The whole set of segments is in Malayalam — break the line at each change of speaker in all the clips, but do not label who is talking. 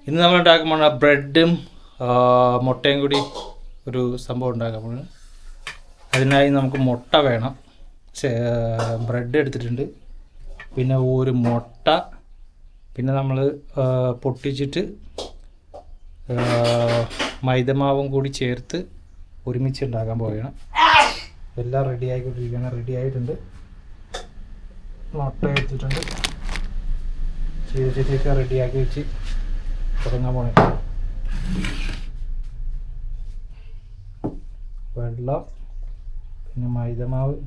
ഇന്ന് നമ്മൾ ഉണ്ടാക്കുമ്പോൾ ബ്രെഡും മുട്ടയും കൂടി ഒരു സംഭവം ഉണ്ടാക്കാൻ പോകുന്നത്. അതിനായി നമുക്ക് മുട്ട വേണം, ബ്രെഡ് എടുത്തിട്ടുണ്ട്, പിന്നെ ഒരു മുട്ട, പിന്നെ നമ്മൾ പൊട്ടിച്ചിട്ട് മൈദമാവും കൂടി ചേർത്ത് ഒരുമിച്ച് ഉണ്ടാക്കാൻ പോവുകയാണ്. എല്ലാം റെഡി ആയിക്കൊണ്ടിരിക്കുകയാണ്. റെഡി ആയിട്ടുണ്ട്. മുട്ട എടുത്തിട്ടുണ്ട്, ചീരച്ചട്ടിയൊക്കെ റെഡിയാക്കി വെച്ച് തുടങ്ങാൻ പോണേ. വെള്ളം, പിന്നെ മൈദമാവില്ല,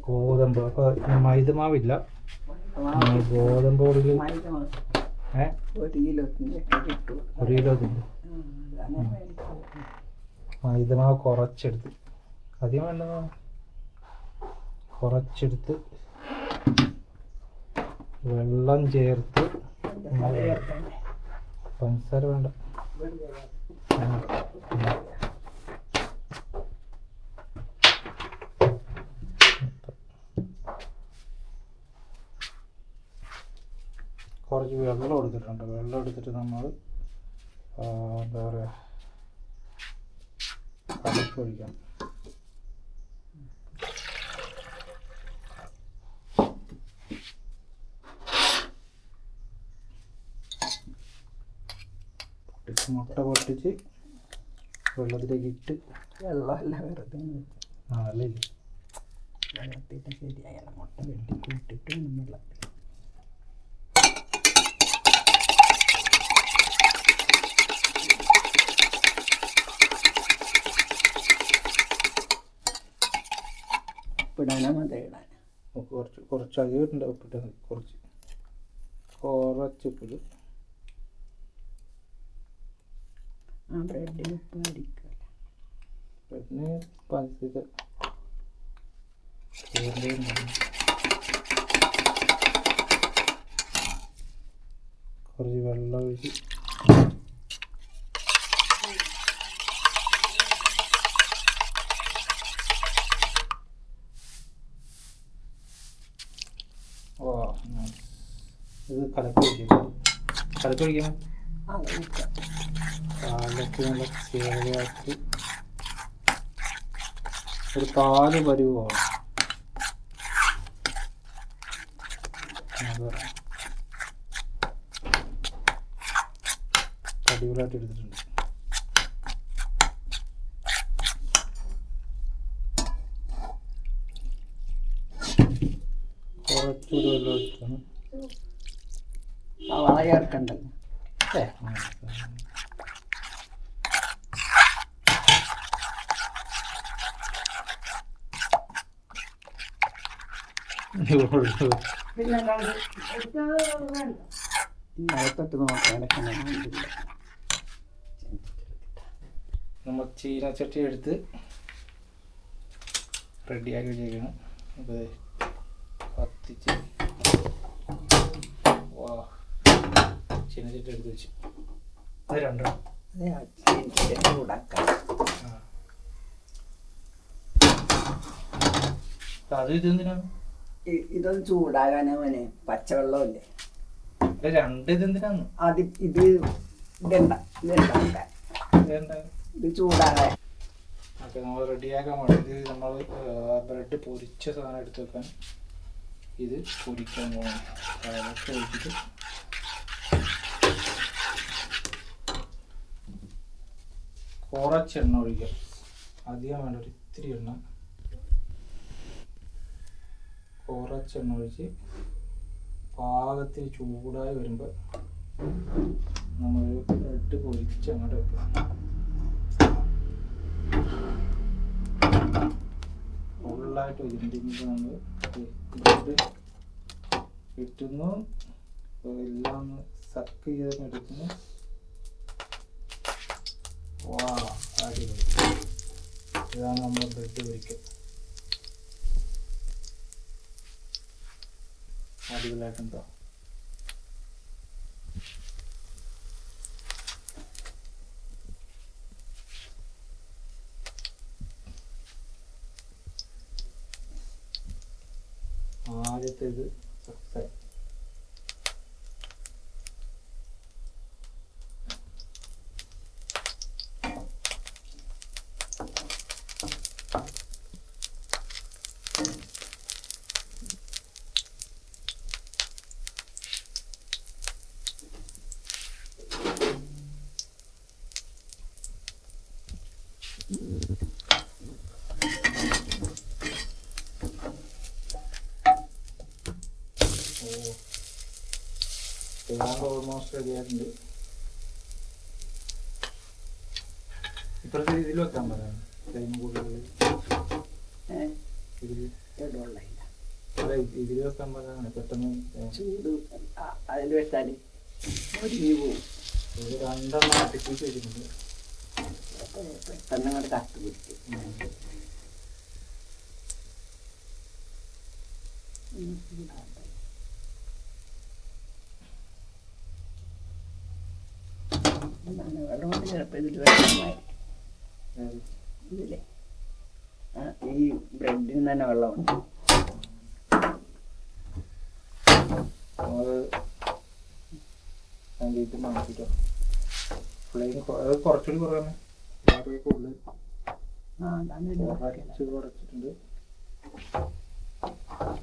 ഗോതമ്പ്. അപ്പോൾ മൈദമാവില്ല, ഗോതമ്പ് പൊടിയിൽ 1 കിലോ മൈദമാവ് കുറച്ചെടുത്ത്, അധികം വേണ്ടത് കുറച്ചെടുത്ത് വെള്ളം ചേർത്ത്, പഞ്ചസാര വേണ്ട, കുറച്ച് വെള്ളം എടുത്തിട്ടുണ്ട്. വെള്ളം എടുത്തിട്ട് നമ്മൾ എന്താ പറയുക, കലക്കൊഴിക്കണം. മുട്ട പൊട്ടിച്ച് വെള്ളത്തിലേക്ക് ഇട്ട്,
വെള്ളമല്ല വെറുതെ
അല്ലേ
വെള്ളത്തിട്ട് ശരിയായാലും മുട്ട വെട്ടി കൂട്ടിട്ട് വെള്ളം ഉപ്പിടാനോ മതി ഇടാൻ
കുറച്ച് അധികം ഉണ്ട്. ഉപ്പിട്ടത് കുറച്ച് ഉപ്പിടും.
ആ ബ്രെഡിന് ഉപ്പ് അടിക്കുക,
ബ്രെഡിന് പഞ്ചസാര കുറച്ച് വെള്ളം ഒഴിച്ച് ഇത് കലക്കൊഴിക്കണം. പാലൊക്കെ നല്ല ചേർത്ത് ഒരു പാല് പരിവ് പോകണം. അടിപൊളിയായിട്ട് എടുത്തിട്ടുണ്ട്. കുറച്ചുകൂടി വെള്ളം ഒഴിക്കണം.
സവാള ചേർക്കണ്ടല്ലോ. പിന്നെ തൊട്ട് നോക്കാനൊക്കെ
നമ്മൾ ചീനച്ചട്ടി എടുത്ത് റെഡിയാക്കി വെച്ചേക്കണം. അപ്പോൾ കത്തിച്ച് ചീനച്ചട്ടി എടുത്ത് വെച്ച് അത് രണ്ടെണ്ണം
ചൂടാക്കാം.
അത് ഇതെന്തിനാണ്?
ഇതൊന്ന് ചൂടാകാനാ മോനെ, പച്ചവെള്ളമല്ലേ.
രണ്ട് ഇതെന്തിനാന്ന്?
അത് ഇത് ചൂടാകാൻ.
ഓക്കെ, നമ്മൾ റെഡിയാക്കാൻ വേണ്ടി നമ്മൾ ബ്രെഡ് പൊരിച്ച സാധനം എടുത്ത് വെക്കാൻ ഇത് പൊരിക്കാൻ പോകണം. അതൊക്കെ ഒഴിച്ചിട്ട് കുറച്ച് എണ്ണ ഒഴിക്കുക. അധികം വേണ്ട, ഒരു ഇത്തിരി എണ്ണ. കുറച്ച് എണ്ണ ഒഴിച്ച് പാകത്തിൽ ചൂടായി വരുമ്പോൾ നമ്മൾ ബ്രെഡ് പൊരിച്ച് അങ്ങോട്ട് വെക്കണം. ഫുള്ളായിട്ട് ഇതിൻ്റെ നമ്മൾ ബ്രെഡ് കിട്ടുന്നു, എല്ലാം ഒന്ന് സക്ക് ചെയ്ത് എടുക്കുന്നു. വാ, അടിപൊളി. ഇതാണ് നമ്മൾ ബ്രെഡ് പൊരിക്കുക. അടിപൊളിയായിട്ടുണ്ടോ? ആദ്യത്തേത് സക്സസ്. ഏതാണ്ട് ഓൾമോസ്റ്റ് റെഡി ആയിട്ടുണ്ട്. ഇപ്പോഴത്തെ ഇതിൽ വെക്കാൻ പറയാം ടൈം കൂടുതൽ ഇതിൽ വെക്കാൻ പറയാനാണ് പെട്ടെന്ന്
ചൂട് അതിൽ വെച്ചാൽ മുരിഞ്ഞു പോവും.
ഒരു 2 എണ്ണം അടുപ്പിച്ച് വെച്ചിട്ടുണ്ട്.
പെട്ടെന്ന് അങ്ങോട്ട് കത്ത് പിടിക്കും. വെള്ളം കൊണ്ട് ചിലപ്പോൾ ഇതിൽ വെള്ളമായി ഇതില്ലേ ഈ ബ്രെഡിന് തന്നെ വെള്ളമുണ്ട്.
അത് അതിലേക്ക് മാറ്റിട്ടോ ഫ്ലെയിം കുറച്ചുകൂടി കുറവാണ്. കൂടുതൽ കുറച്ചിട്ടുണ്ട്.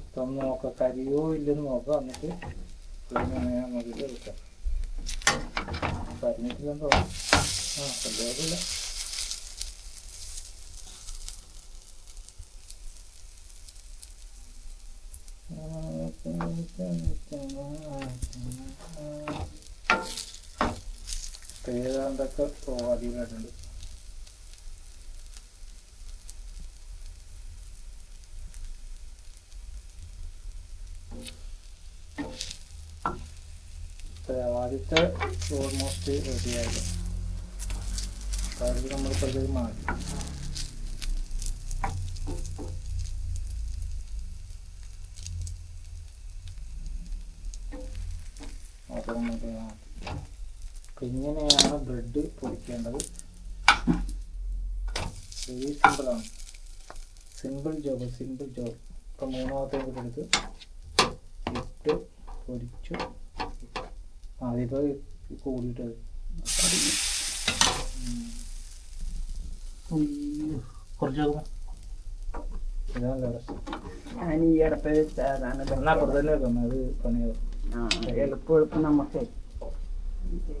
ഇപ്പം നോക്കാം കരിയോ ഇല്ലെന്ന് നോക്കാം. എന്നിട്ട് ഫ്ലെയിം എങ്ങനെയാ നോക്കിയിട്ട് എടുക്കാം. കരിഞ്ഞിട്ടില്ലെന്ന് തോന്നാം. കുഴപ്പമില്ല. ഏതാണ്ടൊക്കെ സ്വാധീനമായിട്ടുണ്ട്. ആദ്യത്തെ ഓൾമോസ്റ്റ് റെഡിയായിരുന്നു. കാരണം നമ്മളിപ്പോൾ ഇത് മാറ്റി ഇങ്ങനെയാണ് ബ്രെഡ് പൊരിക്കേണ്ടത്. വെരി സിമ്പിളാണ്. Simple job. ഇപ്പം 3ാമത്തെ എടുത്ത് ഇട്ട് പൊരിച്ചു. അതിപ്പോൾ കൂടിയിട്ടത് കുറച്ച് ഇതാണ് രസം.
ഞാൻ ഈ അടപ്പ് വെച്ചാൽ
എന്നാൽ അപ്പുറത്ത് തന്നെ വെക്കാം. അത് പണിയാവും.
എളുപ്പം നമുക്ക്